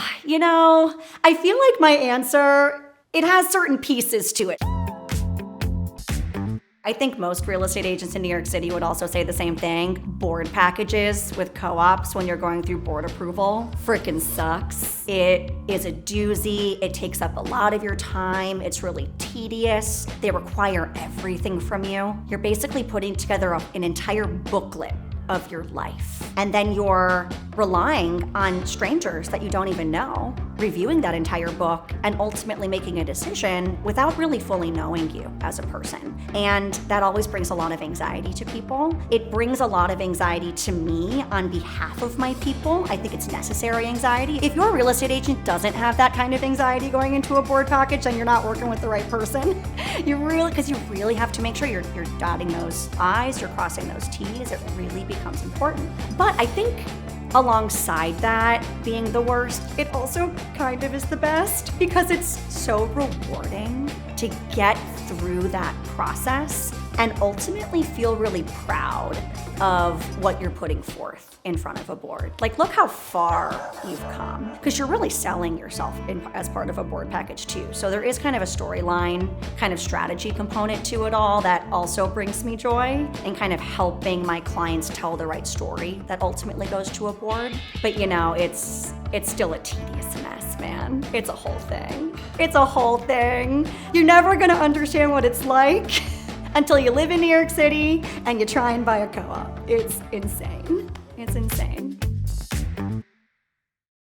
I feel like my answer, it has certain pieces to it. I think most real estate agents in New York City would also say the same thing. Board packages with co-ops when you're going through board approval frickin' sucks. It is a doozy. It takes up a lot of your time. It's really tedious. They require everything from you. You're basically putting together an entire booklet of your life. And then you're relying on strangers that you don't even know, reviewing that entire book and ultimately making a decision without really fully knowing you as a person. And that always brings a lot of anxiety to people. It brings a lot of anxiety to me on behalf of my people. I think it's necessary anxiety. If your real estate agent doesn't have that kind of anxiety going into a board package, then you're not working with the right person. Because you really have to make sure you're dotting those I's, you're crossing those T's. It really becomes important. But I think alongside that being the worst, it also kind of is the best because it's so rewarding to get through that process and ultimately feel really proud of what you're putting forth in front of a board. Like, look how far you've come, because you're really selling yourself as part of a board package too. So there is kind of a storyline, kind of strategy component to it all that also brings me joy and kind of helping my clients tell the right story that ultimately goes to a board. But it's still a tedious mess, man. It's a whole thing. It's a whole thing. You're never gonna understand what it's like until you live in New York City and you try and buy a co-op. It's insane. It's insane.